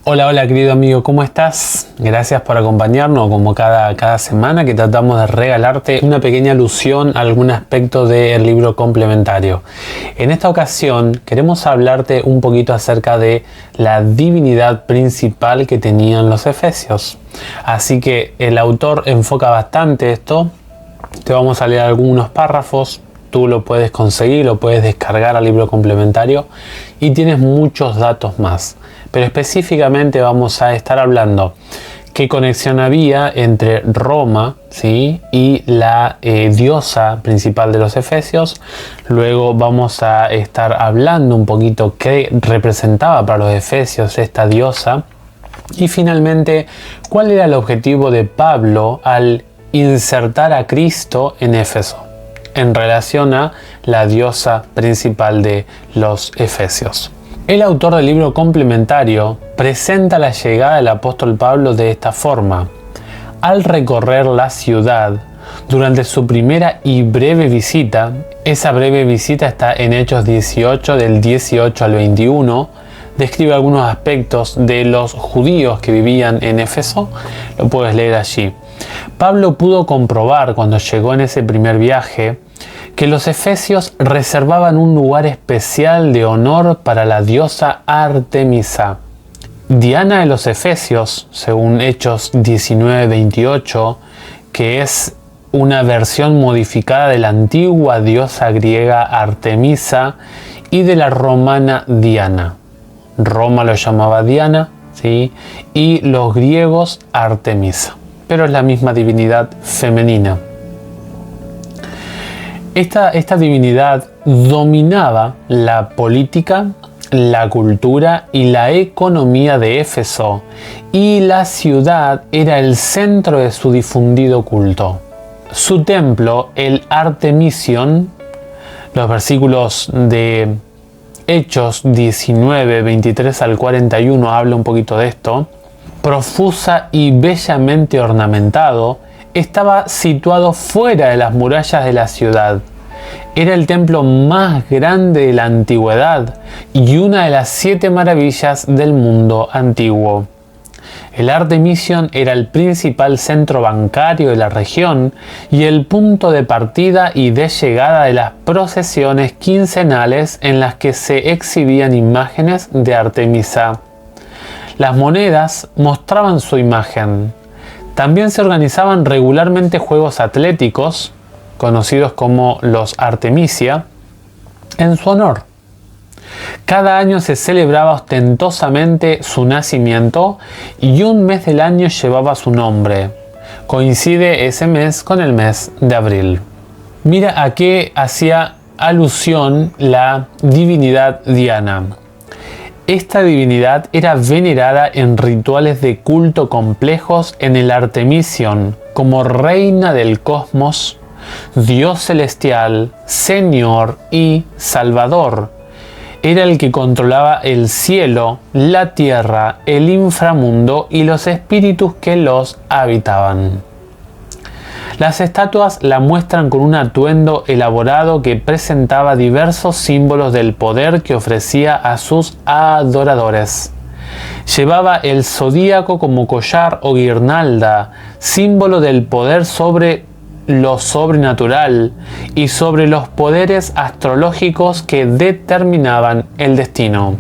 Hola, hola querido amigo, ¿cómo estás? Gracias por acompañarnos como cada semana que tratamos de regalarte una pequeña alusión a algún aspecto del libro complementario. En esta ocasión queremos hablarte un poquito acerca de la divinidad principal que tenían los efesios. Así que el autor enfoca bastante esto. Te vamos a leer algunos párrafos. Tú lo puedes conseguir, lo puedes descargar al libro complementario y tienes muchos datos más. Pero específicamente vamos a estar hablando qué conexión había entre Roma, ¿sí?, y la diosa principal de los efesios. Luego vamos a estar hablando un poquito qué representaba para los efesios esta diosa. Y finalmente, cuál era el objetivo de Pablo al insertar a Cristo en Éfeso en relación a la diosa principal de los efesios. El autor del libro complementario presenta la llegada del apóstol Pablo de esta forma. Al recorrer la ciudad durante su primera y breve visita, esa breve visita está en Hechos 18 del 18 al 21, describe algunos aspectos de los judíos que vivían en Éfeso, lo puedes leer allí. Pablo pudo comprobar cuando llegó en ese primer viaje que los efesios reservaban un lugar especial de honor para la diosa Artemisa. Diana de los efesios, según Hechos 19:28, que es una versión modificada de la antigua diosa griega Artemisa y de la romana Diana. Roma lo llamaba Diana, ¿sí?, y los griegos Artemisa, pero es la misma divinidad femenina. Esta divinidad dominaba la política, la cultura y la economía de Éfeso, y la ciudad era el centro de su difundido culto. Su templo, el Artemision, los versículos de Hechos 19, 23 al 41 habla un poquito de esto, profusa y bellamente ornamentado, estaba situado fuera de las murallas de la ciudad. Era el templo más grande de la antigüedad y una de las 7 maravillas del mundo antiguo. El Artemision era el principal centro bancario de la región y el punto de partida y de llegada de las procesiones quincenales en las que se exhibían imágenes de Artemisa. Las monedas mostraban su imagen. También se organizaban regularmente juegos atléticos, conocidos como los Artemisia, en su honor. Cada año se celebraba ostentosamente su nacimiento y un mes del año llevaba su nombre. Coincide ese mes con el mes de abril. Mira a qué hacía alusión la divinidad Diana. Esta divinidad era venerada en rituales de culto complejos en el Artemision como reina del cosmos, Dios celestial, Señor y Salvador. Era el que controlaba el cielo, la tierra, el inframundo y los espíritus que los habitaban. Las estatuas la muestran con un atuendo elaborado que presentaba diversos símbolos del poder que ofrecía a sus adoradores. Llevaba el zodíaco como collar o guirnalda, símbolo del poder sobre lo sobrenatural y sobre los poderes astrológicos que determinaban el destino.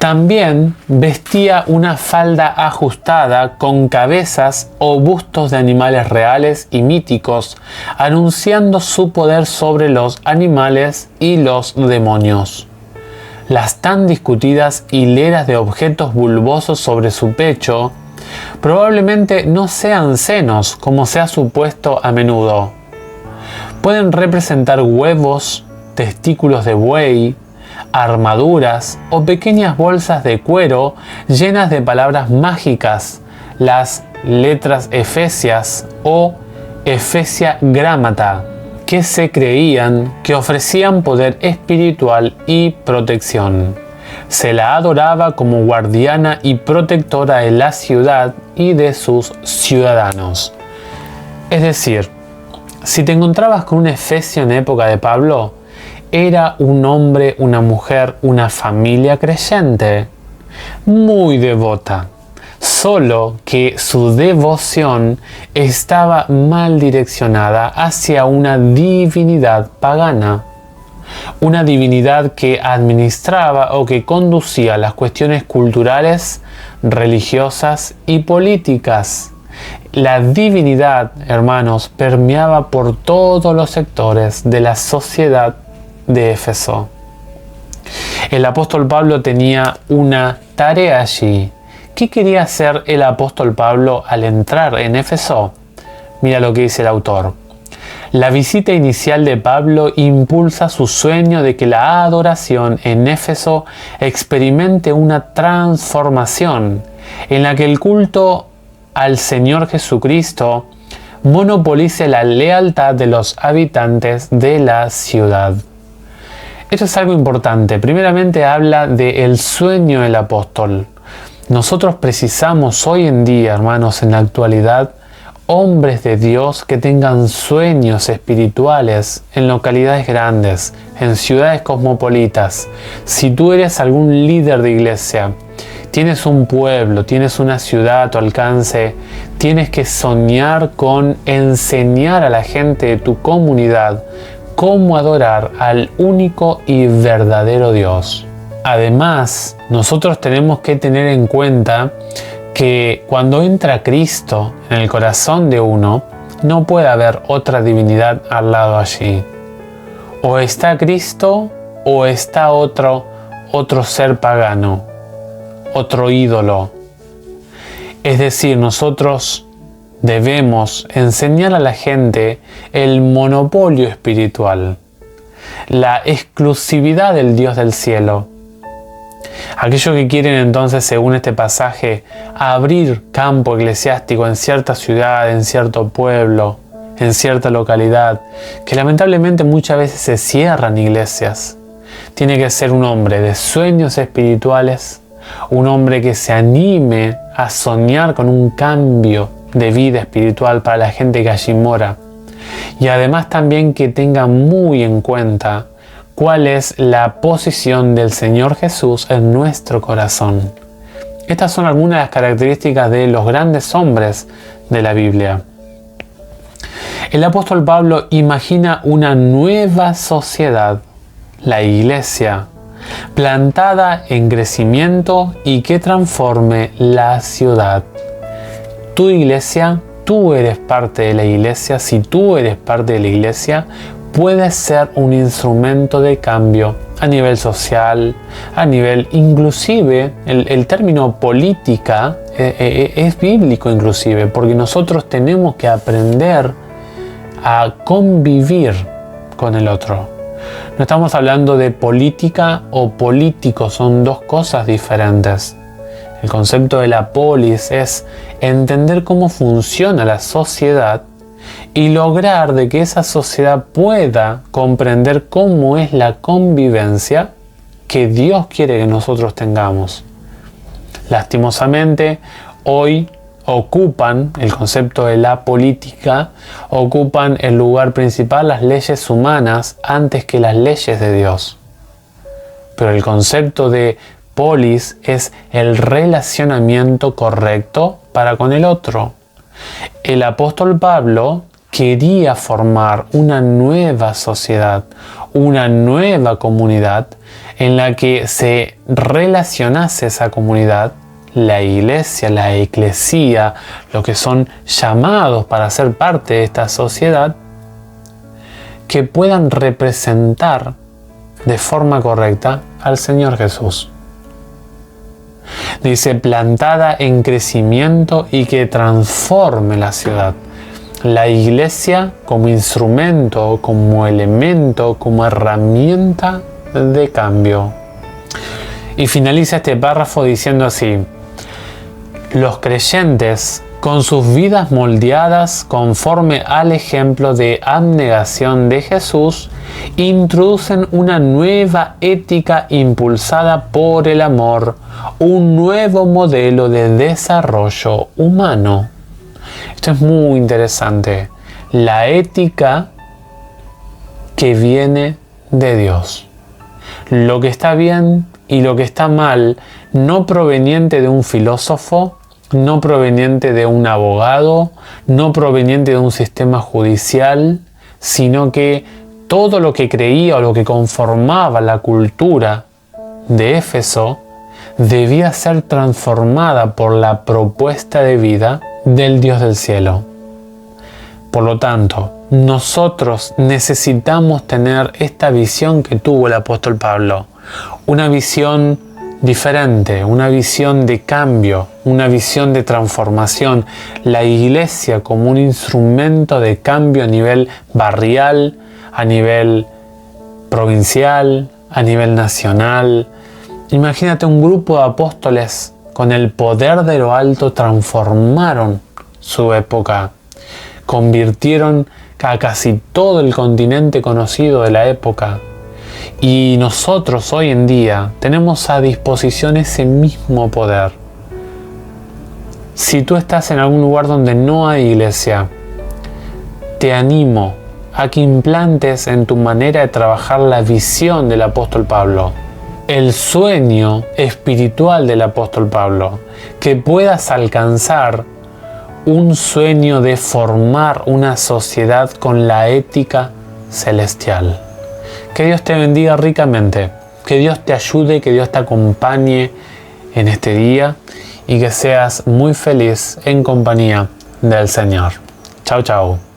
También vestía una falda ajustada con cabezas o bustos de animales reales y míticos, anunciando su poder sobre los animales y los demonios. Las tan discutidas hileras de objetos bulbosos sobre su pecho probablemente no sean senos, como se ha supuesto a menudo. Pueden representar huevos, testículos de buey, armaduras o pequeñas bolsas de cuero llenas de palabras mágicas, las letras efesias o Efesia Grámata, que se creían que ofrecían poder espiritual y protección. Se la adoraba como guardiana y protectora de la ciudad y de sus ciudadanos. Es decir, si te encontrabas con un efesio en época de Pablo, era un hombre, una mujer, una familia creyente. muy devota, solo que su devoción estaba mal direccionada hacia una divinidad pagana, una divinidad que administraba o que conducía las cuestiones culturales, religiosas y políticas. La divinidad, hermanos, permeaba por todos los sectores de la sociedad de Éfeso. El apóstol Pablo tenía una tarea allí. ¿Qué quería hacer el apóstol Pablo al entrar en Éfeso? Mira lo que dice el autor. La visita inicial de Pablo impulsa su sueño de que la adoración en Éfeso experimente una transformación en la que el culto al Señor Jesucristo monopolice la lealtad de los habitantes de la ciudad. Esto es algo importante. Primeramente habla del sueño del apóstol. Nosotros precisamos hoy en día, hermanos, en la actualidad, hombres de Dios que tengan sueños espirituales en localidades grandes, en ciudades cosmopolitas. Si tú eres algún líder de iglesia, tienes un pueblo, tienes una ciudad a tu alcance, tienes que soñar con enseñar a la gente de tu comunidad cómo adorar al único y verdadero Dios. Además, nosotros tenemos que tener en cuenta que cuando entra Cristo en el corazón de uno, no puede haber otra divinidad al lado allí. O está Cristo o está otro ser pagano, otro ídolo. Es decir, nosotros debemos enseñar a la gente el monopolio espiritual, la exclusividad del Dios del cielo. Aquellos que quieren entonces, según este pasaje, abrir campo eclesiástico en cierta ciudad, en cierto pueblo, en cierta localidad, que lamentablemente muchas veces se cierran iglesias, tiene que ser un hombre de sueños espirituales, un hombre que se anime a soñar con un cambio de vida espiritual para la gente que allí mora, y además también que tenga muy en cuenta cuál es la posición del Señor Jesús en nuestro corazón. Estas son algunas de las características de los grandes hombres de la Biblia. El apóstol Pablo imagina una nueva sociedad, la iglesia, plantada en crecimiento y que transforme la ciudad. Tu iglesia, tú eres parte de la iglesia. Si tú eres parte de la iglesia, puedes ser un instrumento de cambio a nivel social, a nivel inclusive, el término política es bíblico inclusive, porque nosotros tenemos que aprender a convivir con el otro. No estamos hablando de política o político, son dos cosas diferentes. El concepto de la polis es entender cómo funciona la sociedad y lograr de que esa sociedad pueda comprender cómo es la convivencia que Dios quiere que nosotros tengamos. Lastimosamente, hoy ocupan el concepto de la política, ocupan el lugar principal las leyes humanas antes que las leyes de Dios. Pero el concepto de polis es el relacionamiento correcto para con el otro. El apóstol Pablo quería formar una nueva sociedad, una nueva comunidad en la que se relacionase esa comunidad, la iglesia, la eclesía, los que son llamados para ser parte de esta sociedad, que puedan representar de forma correcta al Señor Jesús. Dice, plantada en crecimiento y que transforme la ciudad. La iglesia como instrumento, como elemento, como herramienta de cambio. Y finaliza este párrafo diciendo así: los creyentes, con sus vidas moldeadas conforme al ejemplo de abnegación de Jesús, introducen una nueva ética impulsada por el amor, un nuevo modelo de desarrollo humano. Esto es muy interesante. La ética que viene de Dios. Lo que está bien y lo que está mal no proveniente de un filósofo, no proveniente de un abogado, no proveniente de un sistema judicial, sino que todo lo que creía o lo que conformaba la cultura de Éfeso debía ser transformada por la propuesta de vida del Dios del cielo. Por lo tanto, nosotros necesitamos tener esta visión que tuvo el apóstol Pablo, una visión diferente, una visión de cambio, una visión de transformación, la iglesia como un instrumento de cambio a nivel barrial, a nivel provincial, a nivel nacional. Imagínate un grupo de apóstoles con el poder de lo alto transformaron su época, convirtieron a casi todo el continente conocido de la época. Y nosotros hoy en día tenemos a disposición ese mismo poder. Si tú estás en algún lugar donde no hay iglesia, te animo a que implantes en tu manera de trabajar la visión del apóstol Pablo, el sueño espiritual del apóstol Pablo, que puedas alcanzar un sueño de formar una sociedad con la ética celestial. Que Dios te bendiga ricamente, que Dios te ayude, que Dios te acompañe en este día y que seas muy feliz en compañía del Señor. Chao, chao.